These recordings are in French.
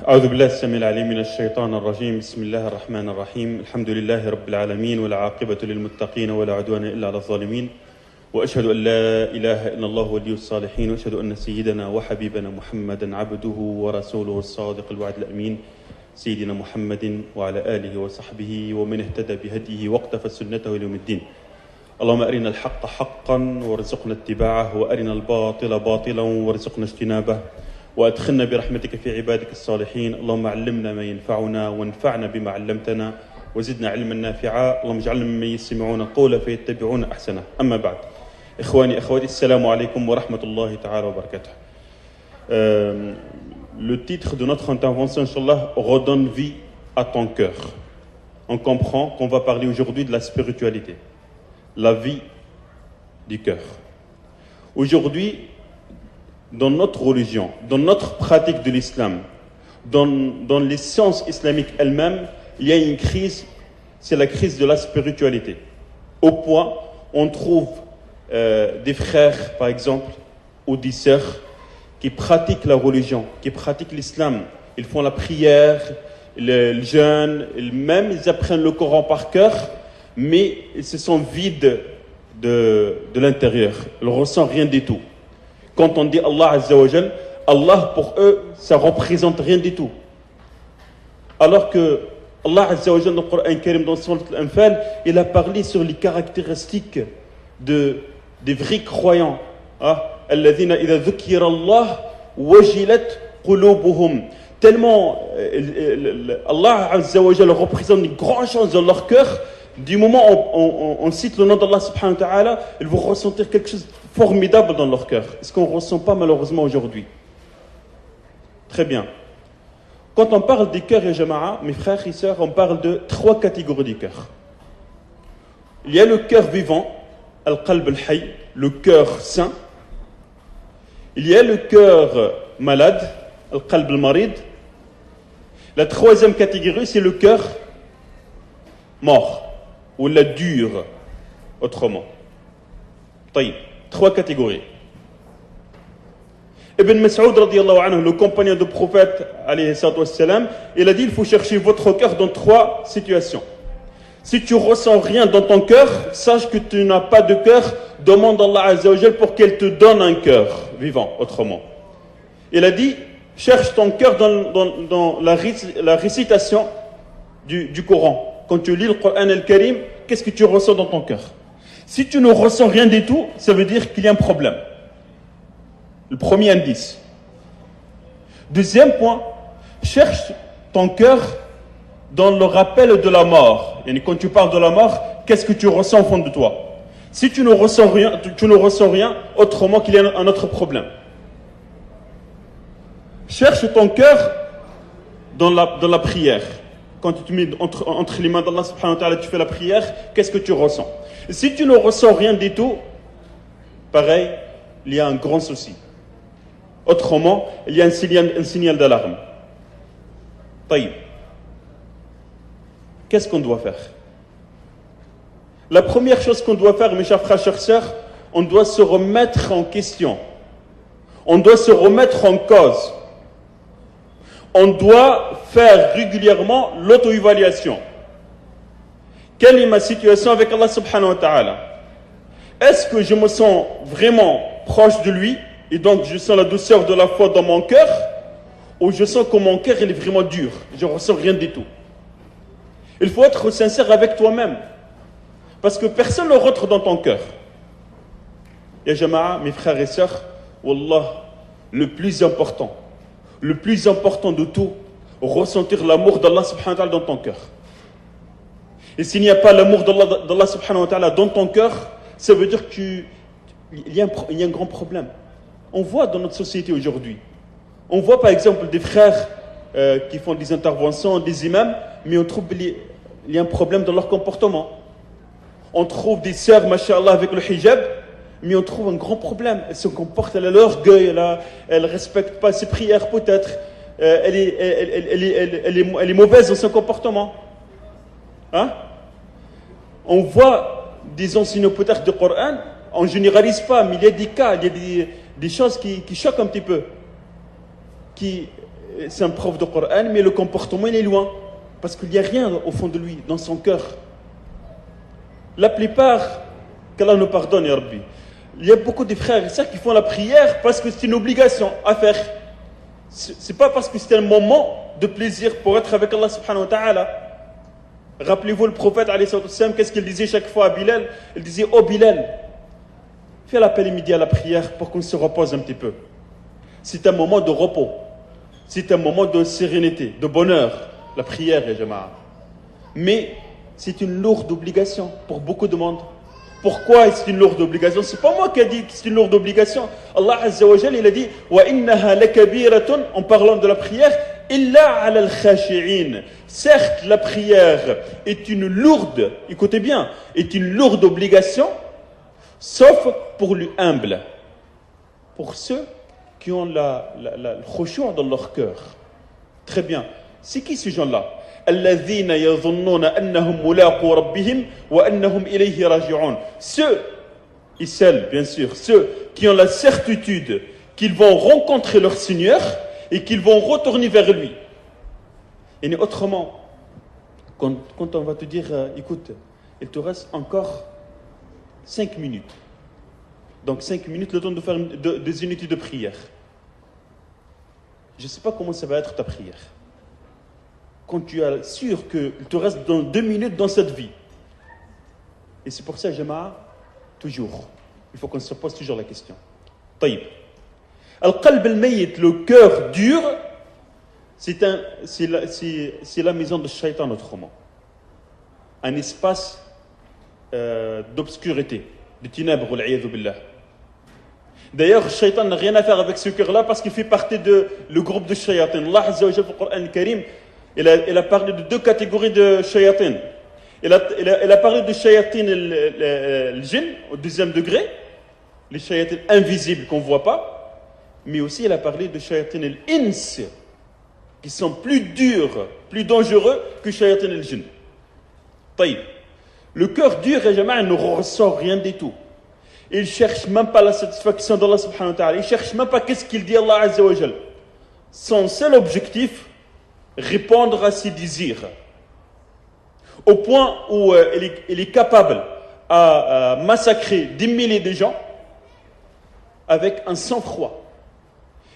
أعوذ بالله السميع العليم من الشيطان الرجيم بسم الله الرحمن الرحيم الحمد لله رب العالمين والعاقبة للمتقين ولا عدوان إلا على الظالمين وأشهد أن لا إله إلا الله ولي الصالحين وأشهد أن سيدنا وحبيبنا محمدا عبده ورسوله الصادق الوعد الأمين سيدنا محمد وعلى آله وصحبه ومن اهتدى بهديه واقتفى سنته إلى يوم الدين اللهم أرنا الحق حقا وارزقنا اتباعه وأرنا الباطل باطلا وارزقنا اجتنابه وأدخلنا برحمتك في عبادك الصالحين اللهم علمنا ما ينفعنا وانفعنا بما علمتنا وزدنا علما نافعا اللهم اجعلنا ممن يستمعون القول فيتبعون أحسنه أما بعد إخواني أخواتي السلام عليكم ورحمة الله تعالى وبركاته. Le titre de notre intervention, Inch'Allah, redonne vie à ton cœur. On comprend qu'on va parler aujourd'hui de la spiritualité, la vie du cœur. Aujourd'hui, dans notre religion, dans notre pratique de l'islam, dans les sciences islamiques elles-mêmes, il y a une crise, c'est la crise de la spiritualité. Au point, on trouve des frères, par exemple, ou des sœurs, qui pratiquent la religion, qui pratiquent l'islam. Ils font la prière, le jeûne, même ils apprennent le Coran par cœur, mais ils se sentent vides de l'intérieur. Ils ne ressentent rien du tout. Quand on dit Allah Azza wa Jal, Allah pour eux, ça ne représente rien du tout. Alors que Allah Azza wa Jal dans le Coran Karim, dans Surat Al-Anfal, il a parlé sur les caractéristiques des vrais croyants. الذين إذا ذكر الله وجلت قلوبهم. Tellement Allah Azza wa Jal représente une grande chose dans leur cœur. Du moment où on cite le nom d'Allah subhanahu wa ta'ala, ils vont ressentir quelque chose de formidable dans leur cœur. Ce qu'on ne ressent pas malheureusement aujourd'hui. Très bien. Quand on parle des cœurs et jama'a, mes frères et sœurs, on parle de 3 catégories du cœur. Il y a le cœur vivant, al-qalb al-hayy, le cœur sain. Il y a le cœur malade, al-qalb al-marid. La 3e catégorie, c'est le cœur mort, ou la dure, autrement. طيب, 3 catégories. Ibn Mas'ud, radiyallahu anhu, le compagnon du prophète, alayhi salatu wassalam, il a dit, il faut chercher votre cœur dans 3 situations. Si tu ressens rien dans ton cœur, sache que tu n'as pas de cœur, demande à Allah Azza wa Jal pour qu'elle te donne un cœur vivant, autrement. Il a dit, cherche ton cœur dans la récitation du Coran. Quand tu lis le Coran al-Karim, qu'est-ce que tu ressens dans ton cœur? Si tu ne ressens rien du tout, ça veut dire qu'il y a un problème. Le premier indice. Deuxième point, cherche ton cœur dans le rappel de la mort. Et quand tu parles de la mort, qu'est-ce que tu ressens au fond de toi? Si tu ne ressens rien, autrement qu'il y a un autre problème. Cherche ton cœur dans la prière. Quand tu te mets entre les mains d'Allah subhanahu wa ta'ala, tu fais la prière, qu'est-ce que tu ressens? Et si tu ne ressens rien du tout, pareil, il y a un grand souci. Autrement, il y a un signal d'alarme. Taïb. Qu'est-ce qu'on doit faire? La première chose qu'on doit faire, mes chers frères, chères sœurs, on doit se remettre en question. On doit se remettre en cause. On doit faire régulièrement l'auto-évaluation. Quelle est ma situation avec Allah subhanahu wa ta'ala? Est-ce que je me sens vraiment proche de lui et donc je sens la douceur de la foi dans mon cœur, ou je sens que mon cœur il est vraiment dur, je ne ressens rien du tout? Il faut être sincère avec toi-même, parce que personne ne rentre dans ton cœur. Ya jama'a, mes frères et sœurs, wallah, le plus important de tout, ressentir l'amour d'Allah subhanahu wa ta'ala dans ton cœur. Et s'il n'y a pas l'amour d'Allah subhanahu wa ta'ala dans ton cœur, ça veut dire qu'il y a un grand problème. On voit dans notre société aujourd'hui, on voit par exemple des frères qui font des interventions, des imams, mais on trouve qu'il y a un problème dans leur comportement. On trouve des sœurs, masha'Allah, avec le hijab, mais on trouve un grand problème. Elles se comportent, elle a l'orgueil, elle ne respecte pas ses prières peut-être, elle est mauvaise dans son comportement. Hein? On voit des enseignants peut-être du Coran, on ne généralise pas, mais il y a des cas, il y a des choses qui choquent un petit peu, qui c'est un prof de Coran, mais le comportement il est loin. Parce qu'il n'y a rien au fond de lui, dans son cœur. La plupart, qu'Allah nous pardonne, Ya Rabbi, il y a beaucoup de frères et sœurs qui font la prière parce que c'est une obligation à faire. C'est pas parce que c'est un moment de plaisir pour être avec Allah subhanahu wa ta'ala. Rappelez-vous le prophète, qu'est-ce qu'il disait chaque fois à Bilal? Il disait, oh Bilal, fais l'appel immédiat à la prière pour qu'on se repose un petit peu. C'est un moment de repos. C'est un moment de sérénité, de bonheur, la prière, ya jama'a. Mais c'est une lourde obligation pour beaucoup de monde. Pourquoi c'est une lourde obligation? C'est pas moi qui ai dit que c'est une lourde obligation. Allah Azza wa Jal, il a dit wa innaha lakabiratun, en parlant de la prière, illa ala al-khashi'in. Certes, la prière est une lourde, écoutez bien, est une lourde obligation, sauf pour les humbles, pour ceux qui ont le khushu' dans leur cœur. Très bien. C'est qui ces gens-là? الذين يظنون أنهم ملاقو ربهم وأنهم إليه راجعون. Ceux et celles, bien sûr, ceux qui ont la certitude qu'ils vont rencontrer leur Seigneur et qu'ils vont retourner vers lui. Et autrement, quand on va te dire, écoute, il te reste encore 5 minutes. Donc 5 minutes, le temps de faire des unités de prière. Je ne sais pas comment ça va être ta prière. Quand tu es sûr qu'il te reste dans 2 minutes dans cette vie. Et c'est pour ça, Jama'a, toujours, il faut qu'on se pose toujours la question. Taïb. Al-Qalb al-Mayyit, le cœur dur, c'est la maison de Shaitan autrement. Un espace d'obscurité, de ténèbres, al-'iyadhu billah. D'ailleurs, Shaitan n'a rien à faire avec ce cœur-là parce qu'il fait partie le groupe de Shayatin. Allah Azza wa Jalla, dans le Coran al-Karim, il a parlé de 2 catégories de shayatin. Il a parlé de shayatin le djinn, au 2e degré, les shayatin invisibles qu'on ne voit pas, mais aussi il a parlé de shayatin al-ins, qui sont plus durs, plus dangereux que shayatin al-djinn. Taïb. Le cœur dur, il ne ressort rien du tout. Il ne cherche même pas la satisfaction d'Allah subhanahu wa ta'ala. Il ne cherche même pas qu'est-ce qu'il dit Allah Azza wa Jal. Son seul objectif, répondre à ses désirs, au point où il est capable à massacrer des milliers de gens avec un sang-froid.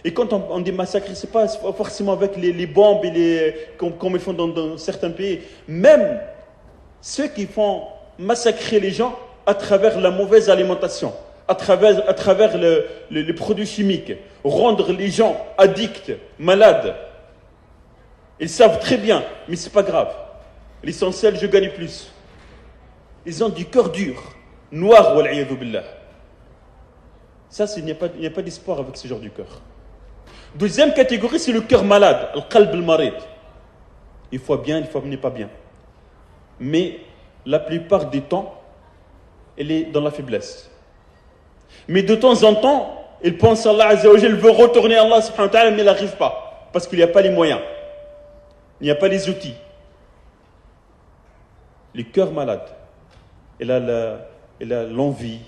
Et quand on dit massacrer, ce n'est pas forcément avec les bombes comme ils font dans certains pays. Même ceux qui font massacrer les gens à travers la mauvaise alimentation, à travers les produits chimiques, rendre les gens addicts, malades. Ils savent très bien, mais ce n'est pas grave. L'essentiel, je gagne plus. Ils ont du cœur dur, noir, wal-'iyadhu billah. Ça, il n'y a pas d'espoir avec ce genre de cœur. Deuxième catégorie, c'est le cœur malade, al-qalb al-marid. Il faut bien, il faut n'est pas bien. Mais la plupart du temps, elle est dans la faiblesse. Mais de temps en temps, il pense à Allah Azza wa Jalla, il veut retourner à Allah subhanahu wa ta'ala, mais il n'arrive pas, parce qu'il n'y a pas les moyens. Il n'y a pas les outils. Le cœur malade, il a l'envie,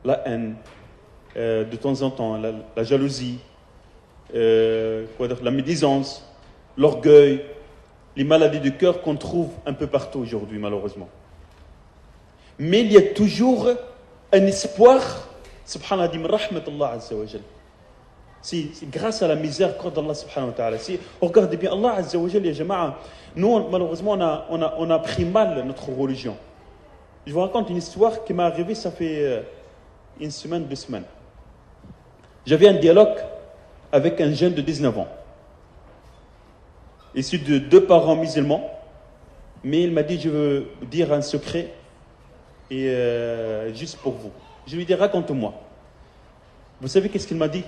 la haine, de temps en temps, la jalousie, la médisance, l'orgueil, les maladies du cœur qu'on trouve un peu partout aujourd'hui, malheureusement. Mais il y a toujours un espoir, subhanallah, min rahmatullah azza wa jal. C'est grâce à la miséricorde d'Allah subhanahu wa ta'ala. Regardez bien, Allah azza wa jal, ya jama'a, nous, malheureusement, on a pris mal notre religion. Je vous raconte une histoire qui m'est arrivée, ça fait 1 semaine, 2 semaines. J'avais un dialogue avec un jeune de 19 ans, issu de 2 parents musulmans, mais il m'a dit, je veux dire un secret, et juste pour vous. Je lui ai dit, raconte-moi. Vous savez qu'est-ce qu'il m'a dit?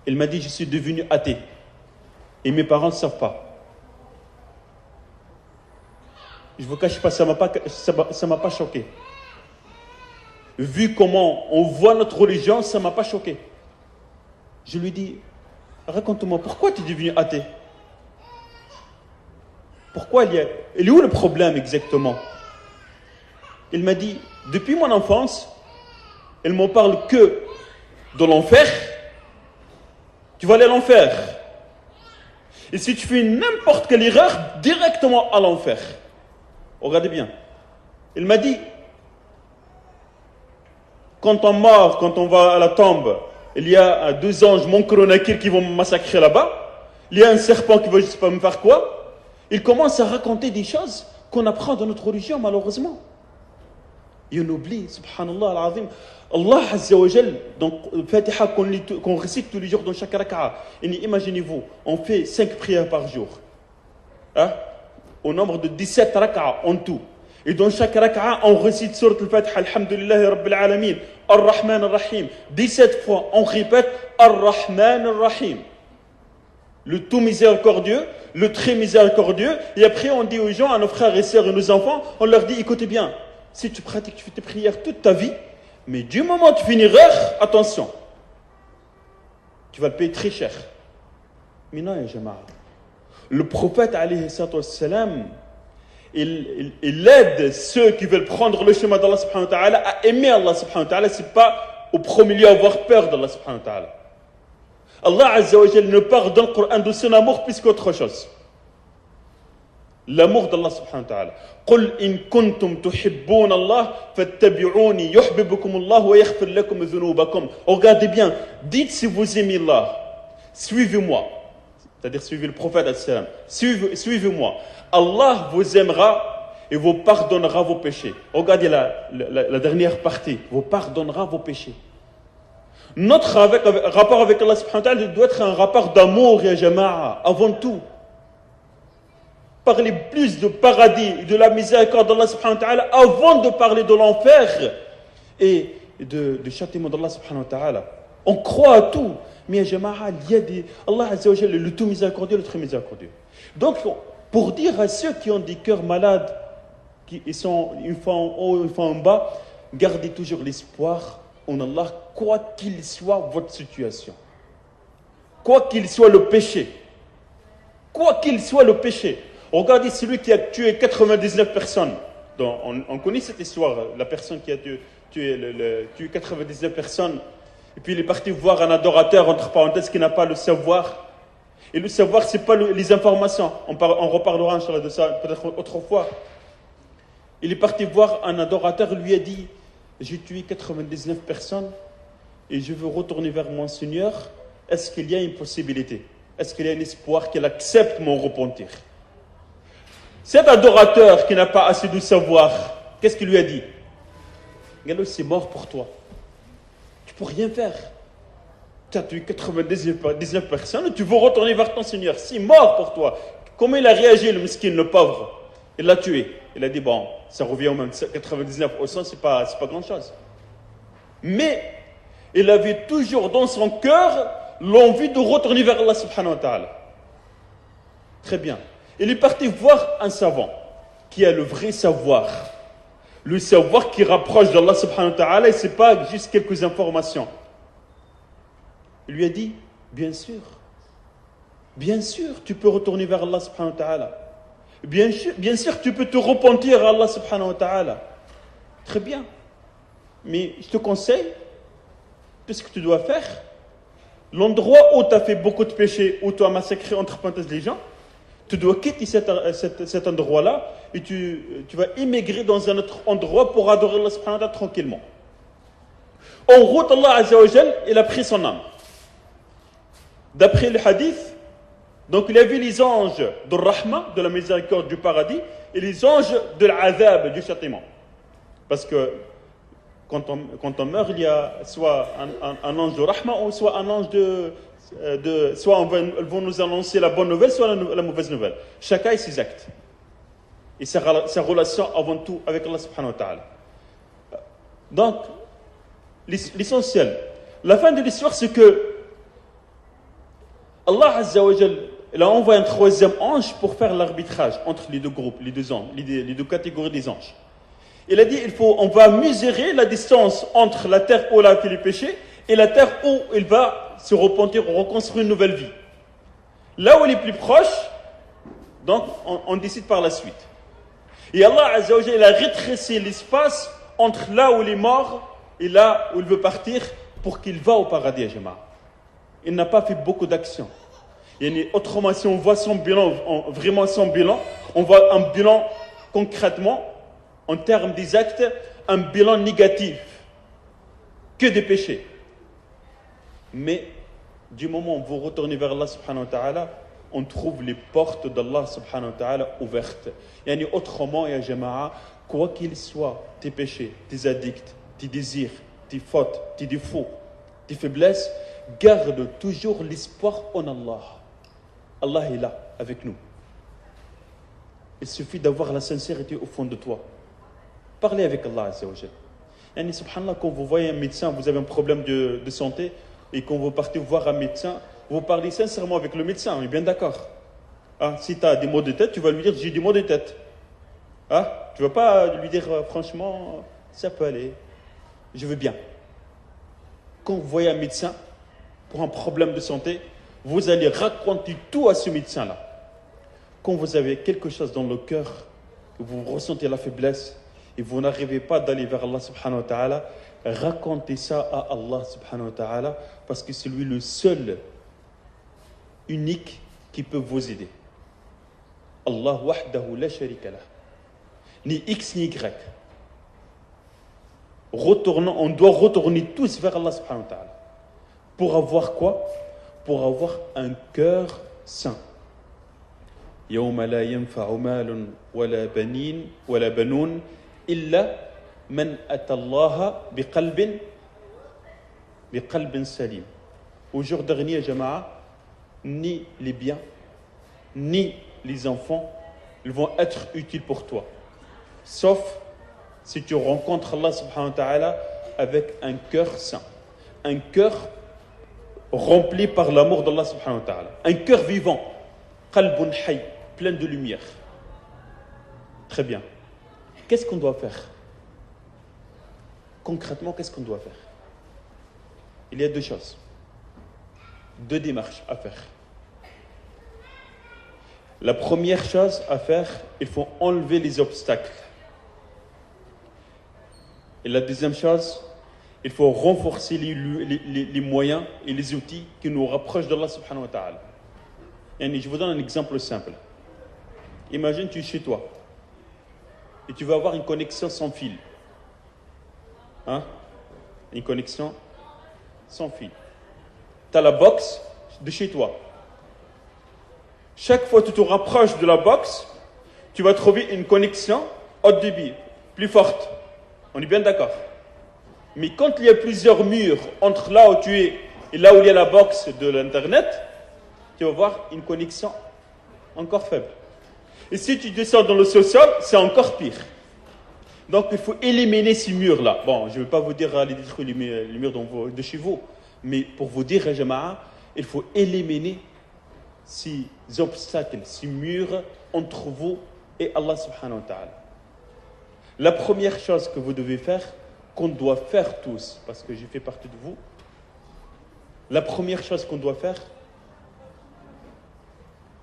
Il m'a dit, je suis devenu athée, et mes parents ne savent pas. Je ne vous cache pas, ça ne m'a pas choqué. Vu comment on voit notre religion, ça ne m'a pas choqué. Je lui dis, raconte-moi, pourquoi tu es devenu athée? Pourquoi il est où le problème exactement? Il m'a dit, depuis mon enfance, il ne m'en parle que de l'enfer. Tu vas aller à l'enfer. Et si tu fais n'importe quelle erreur, directement à l'enfer. Regardez bien. Il m'a dit, quand on meurt, quand on va à la tombe, il y a 2 anges, Munkar et Nakir, qui vont me massacrer là-bas. Il y a un serpent qui va juste pas me faire quoi. Il commence à raconter des choses qu'on apprend dans notre religion, malheureusement. Et on oublie, subhanallah al-azim. Allah Azza wa Jal, donc Fatiha qu'on récite tous les jours dans chaque raka'a. Et imaginez-vous, on fait 5 prières par jour. Hein? Au nombre de 17 raka'a en tout. Et dans chaque raka'a, on récite surat al-Fatiha, Alhamdulillahi Rabbil Alamin, Ar-Rahman Ar-Rahim. 17 fois, on répète Ar-Rahman Ar-Rahim. Le tout miséricordieux, le très miséricordieux. Et après, on dit aux gens, à nos frères et sœurs et nos enfants, on leur dit, écoutez bien, si tu pratiques, tu fais tes prières toute ta vie, mais du moment où tu fais une erreur, attention, tu vas le payer très cher. Mais non, ya jama'a. Le prophète, alayhi salam, il aide ceux qui veulent prendre le chemin d'Allah subhanahu wa ta'ala à aimer Allah subhanahu wa ta'ala. C'est pas au premier lieu avoir peur d'Allah subhanahu wa ta'ala. Allah Azza wa Jalla ne parle dans le Coran de son amour plus qu'autre chose. L'amour d'Allah subhanahu wa ta'ala. قل إن كنتم تحبون الله فاتبعوني يحببكم الله ويغفر لكم ذنوبكم. Regardez bien, dites si vous aimez Allah, suivez-moi. C'est-à-dire suivez le prophète sallam. Suivez-moi. Allah vous aimera et vous pardonnera vos péchés. Regardez la dernière partie. Vous pardonnera vos péchés. Notre rapport avec Allah subhanahu wa ta'ala doit être un rapport d'amour, ya jama'a, avant tout. Parler plus de paradis et de la miséricorde d'Allah subhanahu wa ta'ala avant de parler de l'enfer et du châtiment d'Allah subhanahu wa ta'ala. On croit à tout, mais ya jama'a, il y a des... Allah Azza wa Jalla, le tout miséricordieux, le très miséricordieux. Donc, pour dire à ceux qui ont des cœurs malades, qui sont une fois en haut, une fois en bas, gardez toujours l'espoir en Allah, quoi qu'il soit votre situation. Quoi qu'il soit le péché. Quoi qu'il soit le péché. Regardez celui qui a tué 99 personnes. Donc, on connaît cette histoire, la personne qui a tué 99 personnes. Et puis il est parti voir un adorateur, entre parenthèses, qui n'a pas le savoir. Et le savoir, ce n'est pas les informations. On reparlera inchallah de ça peut-être autrefois. Il est parti voir un adorateur, lui a dit, j'ai tué 99 personnes et je veux retourner vers mon Seigneur. Est-ce qu'il y a une possibilité? Est-ce qu'il y a un espoir qu'il accepte mon repentir? Cet adorateur qui n'a pas assez de savoir, qu'est-ce qu'il lui a dit? Regarde, c'est mort pour toi. Tu ne peux rien faire. Tu as tué 99 personnes, tu veux retourner vers ton Seigneur. C'est mort pour toi. Comment il a réagi, le miskin, le pauvre? Il l'a tué. Il a dit, bon, ça revient au même 99 au 100, c'est pas grand-chose. Mais il avait toujours dans son cœur l'envie de retourner vers Allah subhanahu wa ta'ala. Très bien. Il est parti voir un savant qui a le vrai savoir. Le savoir qui rapproche d'Allah subhanahu wa ta'ala et ce n'est pas juste quelques informations. Il lui a dit, bien sûr, tu peux retourner vers Allah subhanahu wa ta'ala. Bien sûr, tu peux te repentir à Allah subhanahu wa ta'ala. Très bien. Mais je te conseille, qu'est-ce que tu dois faire? L'endroit où tu as fait beaucoup de péchés, où tu as massacré entre parenthèses les gens, tu dois quitter cet endroit-là et tu vas immigrer dans un autre endroit pour adorer Allah subhanahu wa ta'ala tranquillement. En route, Allah Azza wa Jal, il a pris son âme. D'après le hadith, donc il a vu les anges de Rahma, de la miséricorde du paradis, et les anges de l'azab, du châtiment. Parce que quand on meurt, il y a soit un ange de Rahma ou soit un ange soit ils vont nous annoncer la bonne nouvelle, soit la mauvaise nouvelle. Chacun a ses actes. Et sa relation avant tout avec Allah subhanahu wa ta'ala. Donc, l'essentiel, la fin de l'histoire, c'est que Allah Azza wa Jal, il a envoyé un troisième ange pour faire l'arbitrage entre les deux groupes, les deux anges, les deux catégories des anges. Il a dit, on va mesurer la distance entre la terre où il a fait les péchés et la terre où il va se repentir ou reconstruire une nouvelle vie. Là où il est plus proche, donc on décide par la suite. Et Allah Azza wa Jal, il a rétréci l'espace entre là où il est mort et là où il veut partir pour qu'il va au paradis, Jama'a. Il n'a pas fait beaucoup d'actions. Autrement, si on voit son bilan, vraiment son bilan, on voit un bilan concrètement, en termes des actes, un bilan négatif, que des péchés. Mais du moment où vous retournez vers Allah subhanahu wa ta'ala, on trouve les portes d'Allah subhanahu wa ta'ala ouvertes. Autrement, ya jama'a, quoi qu'il soit, tes péchés, tes addicts, tes désirs, tes fautes, tes défauts, tes faiblesses, garde toujours l'espoir en Allah. Allah est là, avec nous. Il suffit d'avoir la sincérité au fond de toi. Parlez avec Allah Azza wa Jal. Subhanallah, quand vous voyez un médecin, vous avez un problème de santé, et quand vous partez voir un médecin, vous parlez sincèrement avec le médecin, on est bien d'accord. Si tu as des maux de tête, tu vas lui dire j'ai des maux de tête. Tu ne vas pas lui dire franchement, ça peut aller, je veux bien. Quand vous voyez un médecin pour un problème de santé, vous allez raconter tout à ce médecin-là. Quand vous avez quelque chose dans le cœur, vous ressentez la faiblesse et vous n'arrivez pas d'aller vers Allah subhanahu wa ta'ala, racontez ça à Allah subhanahu wa ta'ala parce que c'est lui le seul, unique qui peut vous aider. Allah wahdahu la sharika lah. Ni X ni Y. On doit retourner tous vers Allah subhanahu wa ta'ala. Pour avoir quoi? Pour avoir un cœur saint. يوم لا ينفع مال ولا بنين ولا بنون إلا من أتى الله بقلب سليم. Au jour dernier, Jama'a, ni les biens, ni les enfants, ils vont être utiles pour toi. Sauf si tu rencontres Allah subhanahu wa ta'ala avec un cœur saint. Un cœur rempli par l'amour d'Allah subhanahu wa ta'ala. Un cœur vivant. Qalbun hay, plein de lumière. Très bien. Qu'est-ce qu'on doit faire? Concrètement, qu'est-ce qu'on doit faire? Il y a deux choses. Deux démarches à faire. La première chose à faire, il faut enlever les obstacles. Et la deuxième chose, il faut renforcer les moyens et les outils qui nous rapprochent d'Allah subhanahu wa ta'ala. Et je vous donne un exemple simple. Imagine tu es chez toi et tu vas avoir une connexion sans fil. Une connexion sans fil. Tu as la box de chez toi. Chaque fois que tu te rapproches de la box, tu vas trouver une connexion haute débit, plus forte. On est bien d'accord. Mais quand il y a plusieurs murs entre là où tu es et là où il y a la box de l'internet, tu vas voir une connexion encore faible. Et si tu descends dans le sous-sol, c'est encore pire. Donc il faut éliminer ces murs-là. Bon, je ne vais pas vous dire aller détruire les murs de chez vous, mais pour vous dire, Jama'a, il faut éliminer ces obstacles, ces murs entre vous et Allah subhanahu wa ta'ala. La première chose que vous devez faire, qu'on doit faire tous, parce que j'ai fait partie de vous, la première chose qu'on doit faire,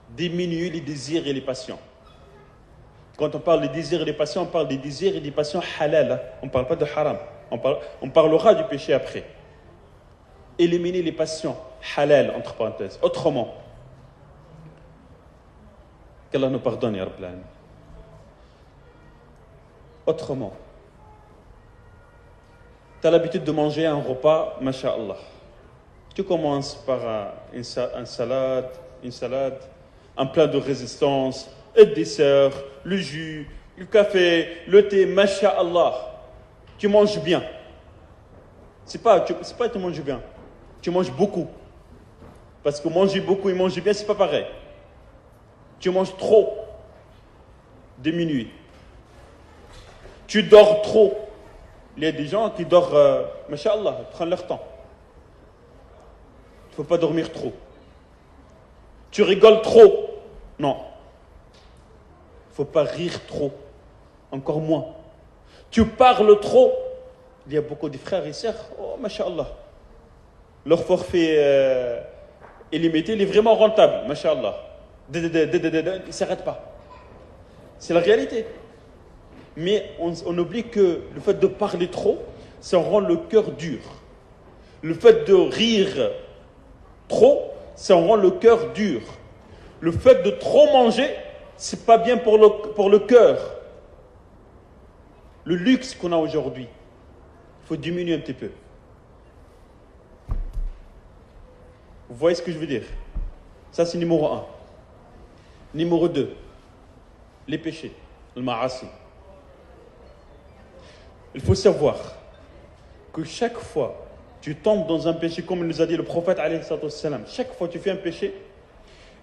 diminuer les désirs et les passions. Quand on parle des désirs et des passions, on parle des désirs et des passions halal. On ne parle pas de haram. On parlera du péché après. Éliminer les passions halal, entre parenthèses. Autrement, qu'Allah nous pardonne, ya Rabbil Alamin. Autrement, tu as l'habitude de manger un repas, masha'Allah. Tu commences par une salade, un plat de résistance, un dessert, le jus, le café, le thé, masha'Allah. Tu manges bien. C'est pas que tu manges bien. Tu manges beaucoup. Parce que manger beaucoup et manger bien, c'est pas pareil. Tu manges trop. Diminue. Tu dors trop. Il y a des gens qui dorment, masha'Allah, ils prennent leur temps. Il ne faut pas dormir trop. Tu rigoles trop. Non. Il ne faut pas rire trop. Encore moins. Tu parles trop. Il y a beaucoup de frères et sœurs, oh, masha'Allah. Leur forfait illimité, il est vraiment rentable, masha'Allah. Il ne s'arrête pas. C'est la réalité. Mais on oublie que le fait de parler trop, ça rend le cœur dur. Le fait de rire trop, ça rend le cœur dur. Le fait de trop manger, c'est pas bien pour le cœur. Le luxe qu'on a aujourd'hui, il faut diminuer un petit peu. Vous voyez ce que je veux dire? Ça, c'est numéro 1. Numéro 2, les péchés, le ma'asi. Il faut savoir que chaque fois que tu tombes dans un péché, comme il nous a dit le prophète, alayhi salatu wassalam, chaque fois que tu fais un péché,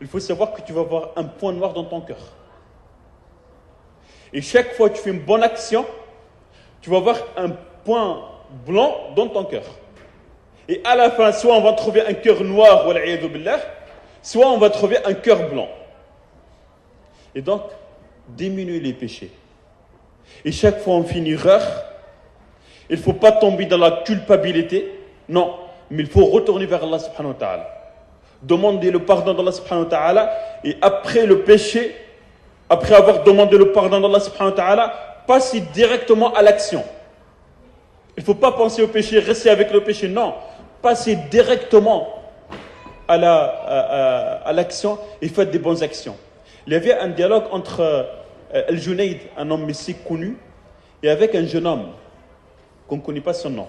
il faut savoir que tu vas avoir un point noir dans ton cœur. Et chaque fois que tu fais une bonne action, tu vas avoir un point blanc dans ton cœur. Et à la fin, soit on va trouver un cœur noir, wal'iyadu billah, soit on va trouver un cœur blanc. Et donc, diminuer les péchés. Et chaque fois on fait une erreur, il ne faut pas tomber dans la culpabilité, non, mais il faut retourner vers Allah subhanahu wa ta'ala. Demander le pardon d'Allah subhanahu wa ta'ala, et après le péché, après avoir demandé le pardon d'Allah subhanahu wa ta'ala, passer directement à l'action. Il ne faut pas penser au péché, rester avec le péché, non. Passer directement à l'action et faire des bonnes actions. Il y avait un dialogue entre Al-Junayd, un homme mystique connu, et avec un jeune homme qu'on ne connaît pas son nom.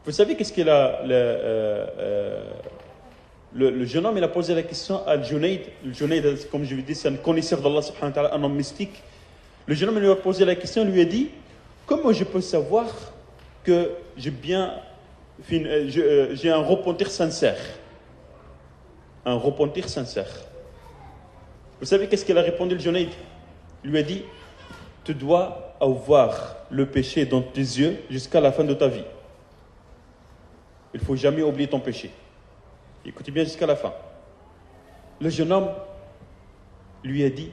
Vous savez qu'est-ce qu'il a le jeune homme, il a posé la question à Al-Junayd. Al-Junayd, comme je vous dis, c'est un connaisseur d'Allah subhanahu wa ta'ala, un homme mystique. Le jeune homme lui a posé la question, lui a dit: comment je peux savoir que j'ai un repentir sincère? Un repentir sincère. Vous savez qu'est-ce qu'il a répondu, le Junayd? Il lui a dit: tu dois avoir le péché dans tes yeux jusqu'à la fin de ta vie. Il ne faut jamais oublier ton péché. Écoutez bien jusqu'à la fin. Le jeune homme lui a dit: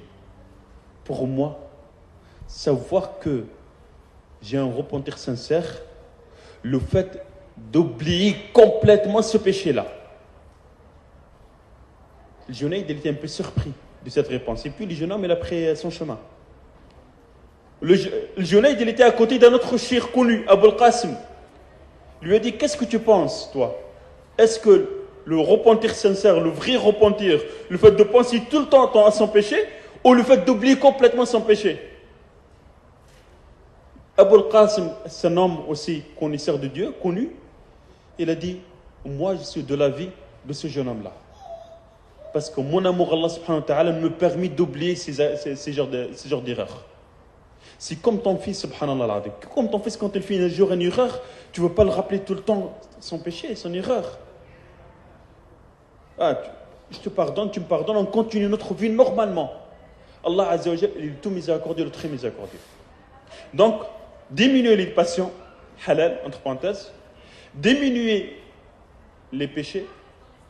pour moi, savoir que j'ai un repentir sincère, le fait d'oublier complètement ce péché-là. Le jeune homme, il était un peu surpris de cette réponse. Et puis le jeune homme, il a pris son chemin. Le jeune homme, il était à côté d'un autre cheikh connu, Abul Qasim. Il lui a dit: qu'est-ce que tu penses, toi? Est-ce que le repentir sincère, le vrai repentir, le fait de penser tout le temps à son péché, ou le fait d'oublier complètement son péché? Abul Qasim, c'est un homme aussi connaisseur de Dieu, connu. Il a dit: moi, je suis de l'avis de ce jeune homme-là. Parce que mon amour, Allah subhanahu wa ta'ala, me permet d'oublier ces genres d'erreurs. C'est comme ton fils, subhanallah, comme ton fils, quand il fait un jour une erreur, tu ne veux pas le rappeler tout le temps son péché, son erreur. Je te pardonne, tu me pardonnes, on continue notre vie normalement. Allah Azza wa Jal, il est tout miséricordieux, le très miséricordieux. Donc, diminuer les passions, halal, entre parenthèses, diminuer les péchés,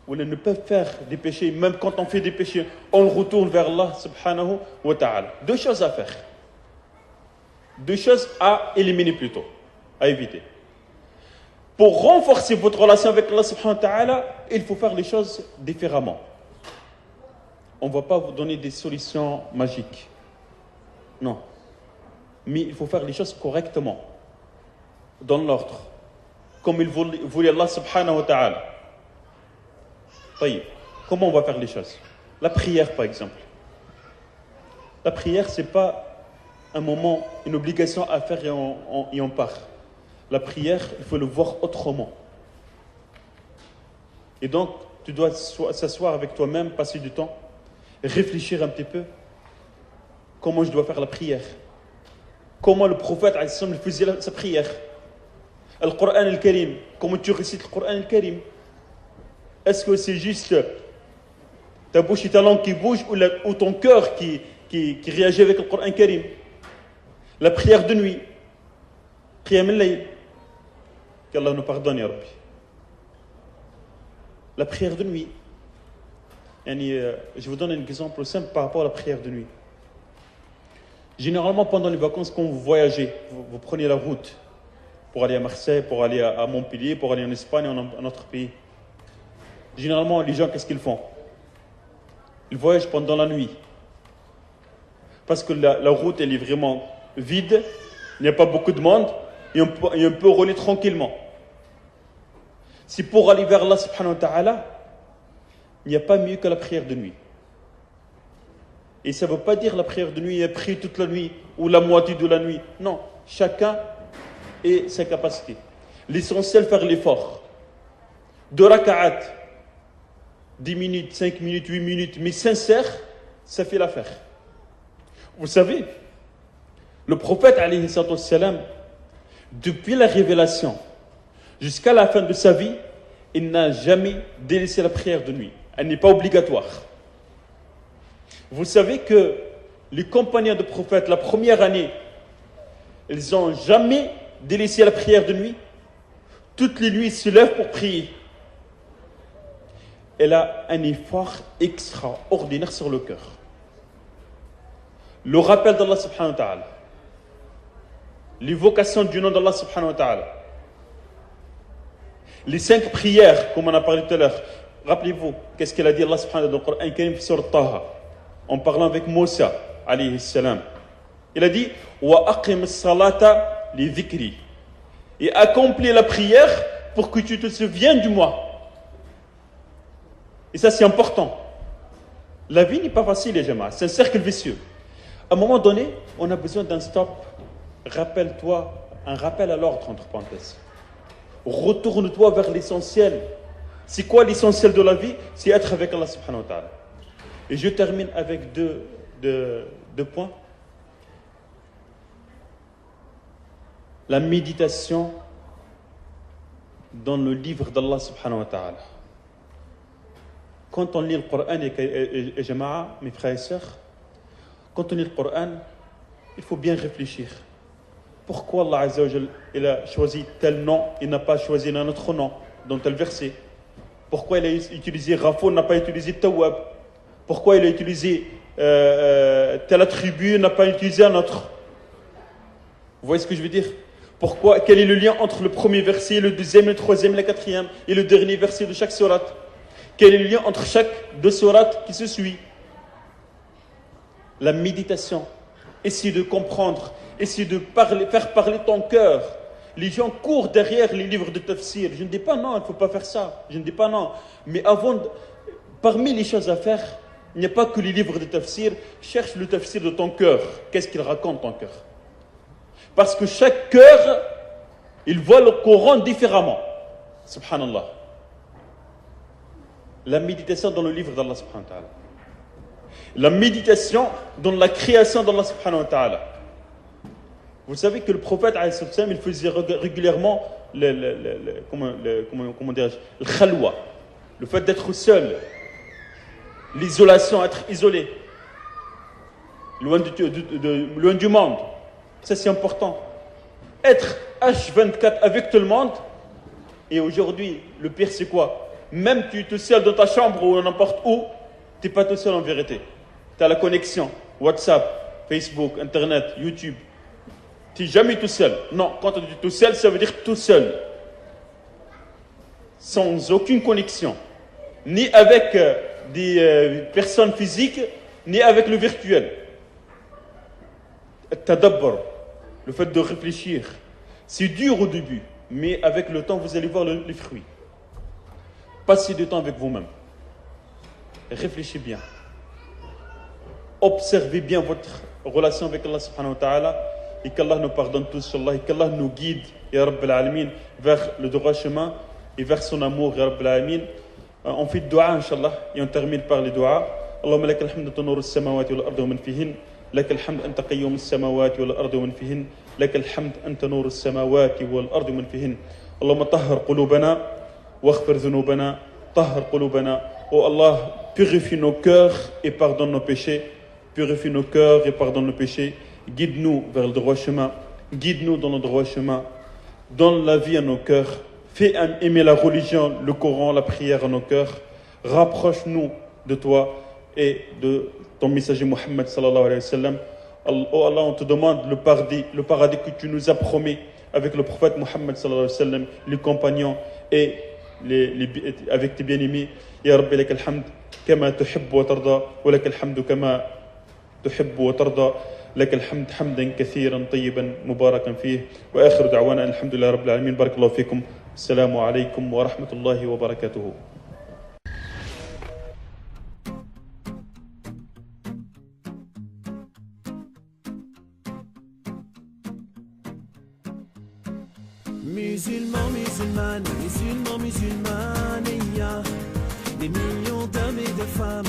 ou ne pas faire des péchés, même quand on fait des péchés, on retourne vers Allah subhanahu wa ta'ala. Deux choses à faire. Deux choses à éliminer plutôt, à éviter. Pour renforcer votre relation avec Allah subhanahu wa ta'ala, il faut faire les choses différemment. On ne va pas vous donner des solutions magiques. Non. Mais il faut faire les choses correctement, dans l'ordre, comme il voulait Allah subhanahu wa ta'ala. Comment on va faire les choses? La prière, par exemple. La prière, ce n'est pas un moment, une obligation à faire et on part. La prière, il faut le voir autrement. Et donc, tu dois s'asseoir avec toi-même, passer du temps, réfléchir un petit peu. Comment je dois faire la prière? Comment le prophète faisait sa prière? Le Coran al-Karim, comment tu récites le Coran al-Karim? Est-ce que c'est juste ta bouche et ta langue qui bougent ou ton cœur qui réagit avec le Coran al-Karim? La prière de nuit, Qiyam al-Layl, qu'Allah nous pardonne, ya Rabbi. La prière de nuit. Je vous donne un exemple simple par rapport à la prière de nuit. Généralement, pendant les vacances, quand vous voyagez, vous prenez la route pour aller à Marseille, pour aller à Montpellier, pour aller en Espagne, en un autre pays. Généralement, les gens, qu'est-ce qu'ils font? Ils voyagent pendant la nuit. Parce que la route, elle est vraiment vide, il n'y a pas beaucoup de monde, et on peut rouler tranquillement. C'est pour aller vers Allah subhanahu wa ta'ala, il n'y a pas mieux que la prière de nuit. Et ça ne veut pas dire la prière de nuit est pris toute la nuit ou la moitié de la nuit. Non, chacun et sa capacité. L'essentiel, faire l'effort. 2 raka'at, 10 minutes, 5 minutes, 8 minutes, mais sincère, ça fait l'affaire. Vous savez, le prophète, alayhi salam, depuis la révélation jusqu'à la fin de sa vie, il n'a jamais délaissé la prière de nuit. Elle n'est pas obligatoire. Vous savez que les compagnons du prophète, la première année, ils n'ont jamais délaissé la prière de nuit. Toutes les nuits, ils se lèvent pour prier. Elle a un effort extraordinaire sur le cœur. Le rappel d'Allah subhanahu wa ta'ala, l'évocation du nom d'Allah subhanahu wa ta'ala, les 5 prières, comme on a parlé tout à l'heure. Rappelez-vous, qu'est-ce qu'il a dit Allah subhanahu wa ta'ala dans le Coran Karim sur Taha, en parlant avec Moussa, alayhi salam. Il a dit wa aqim as-salata li dhikri, et accomplis la prière pour que tu te souviennes du moi. Et ça, c'est important. La vie n'est pas facile, les jamas. C'est un cercle vicieux. À un moment donné, on a besoin d'un stop. Rappelle-toi, un rappel à l'ordre, entre parenthèses. Retourne-toi vers l'essentiel. C'est quoi l'essentiel de la vie? C'est être avec Allah subhanahu wa ta'ala. Et je termine avec deux points. La méditation dans le livre d'Allah subhanahu wa ta'ala. Quand on lit le Coran, et Jama'a, mes frères et sœurs, quand on lit le Coran, il faut bien réfléchir. Pourquoi Allah Azza wa Jal, il a choisi tel nom et n'a pas choisi un autre nom dans tel verset? Pourquoi il a utilisé Rafoun, n'a pas utilisé Tawwab? Pourquoi il a utilisé tel attribut, n'a pas utilisé un autre? Vous voyez ce que je veux dire? Pourquoi? Quel est le lien entre le premier verset, le deuxième, le troisième, le quatrième et le dernier verset de chaque sourate? Quel est le lien entre chaque 2 sourates qui se suit? La méditation. Essayer de comprendre, essayer de faire parler ton cœur. Les gens courent derrière les livres de tafsir. Je ne dis pas non, il ne faut pas faire ça. Je ne dis pas non. Mais parmi les choses à faire, il n'y a pas que les livres de tafsir. Cherche le tafsir de ton cœur. Qu'est-ce qu'il raconte, ton cœur? Parce que chaque cœur, il voit le Coran différemment. Subhanallah. La méditation dans le livre d'Allah subhanahu wa ta'ala. La méditation dans la création d'Allah subhanahu wa ta'ala. Vous savez que le prophète, il faisait régulièrement comment dirais-je, le khalwa, le fait d'être seul, l'isolation, être isolé, loin du monde. Ça, c'est important. Être H24 avec tout le monde. Et aujourd'hui, le pire, c'est quoi? Même tu es tout seul dans ta chambre ou n'importe où, tu n'es pas tout seul en vérité. Tu as la connexion, WhatsApp, Facebook, Internet, YouTube. Tu n'es jamais tout seul. Non, quand tu dis tout seul, ça veut dire tout seul. Sans aucune connexion. Ni avec des personnes physiques, ni avec le virtuel. Tadabbur, le fait de réfléchir. C'est dur au début, mais avec le temps, vous allez voir les fruits. Passez du temps avec vous-même. Réfléchissez bien. Observez bien votre relation avec Allah subhanahu wa ta'ala et qu'Allah nous pardonne tous, Inch'Allah, et qu'Allah nous guide, ya Rabbil Alamin, vers le droit chemin et vers son amour, ya Rabbil Alamin. On fait le dua, Inch'Allah, et on termine par le dua. Allahumma laka alhamdu tanuru as-samawati wal ardi wa man fihin. لك الحمد أنت قيوم السماوات والأرض ومن فيهن لك الحمد أنت نور السماوات والأرض ومن فيهن اللهم طهر قلوبنا واغفر ذنوبنا طهر قلوبنا. Oh Allah, purifie nos cœurs et pardonne nos péchés. Purifie nos cœurs et pardonne nos péchés. Guide-nous vers le droit chemin. Guide-nous dans le droit chemin. Donne la vie à nos cœurs. Fais aimer la religion, le Coran, la prière à nos cœurs. Rapproche-nous de toi et de ton messager Muhammad sallallahu alayhi wa sallam. Oh Allah, on te demande le paradis que tu nous as promis avec le prophète Muhammad sallallahu alayhi wa sallam, les compagnons et avec tes bien-aimés. Ya Rabbi, lak alhamd kama tuhibbu wa tarda wa lak alhamdu kama tuhibbu wa tarda. لك الحمد حمدا كثيرا طيبا مباركا فيه وآخر دعوانا الحمد لله رب العالمين. بارك الله فيكم. السلام عليكم ورحمة الله وبركاته. musulmans, musulmanes, et il y a des millions d'hommes et de femmes,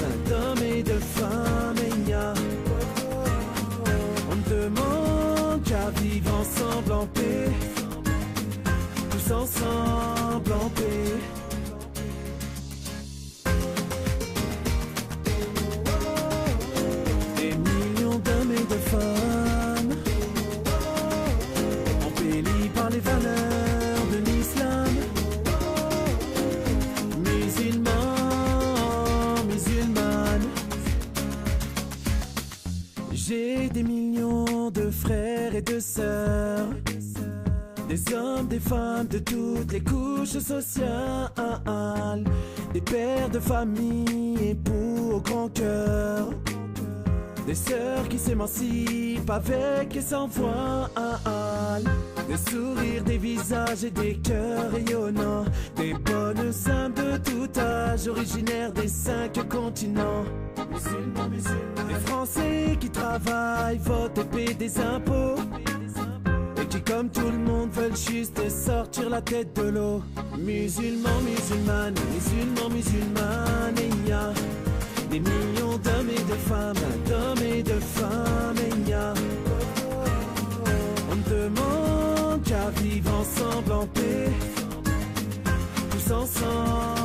et il y a on ne demande qu'à vivre ensemble en paix, tous ensemble en paix. Des millions d'hommes et de femmes, embellis par les valeurs de l'islam. Musulmans, musulmanes, j'ai des millions de frères et de sœurs, des hommes, des femmes de toutes les couches sociales, des pères de famille, époux au grand cœur, des sœurs qui s'émancipent avec et sans voile, des sourires, des visages et des cœurs rayonnants, des bonnes âmes de tout âge, originaires des 5 continents. Musulmans, musulmans, des Français qui travaillent, votent et paient des impôts, et qui comme tout le monde veulent juste sortir la tête de l'eau. Musulmans, musulmanes, musulmans, musulmanes, et il y a des millions d'hommes et de femmes, et il y a on ne demande qu'à vivre ensemble en paix, tous ensemble.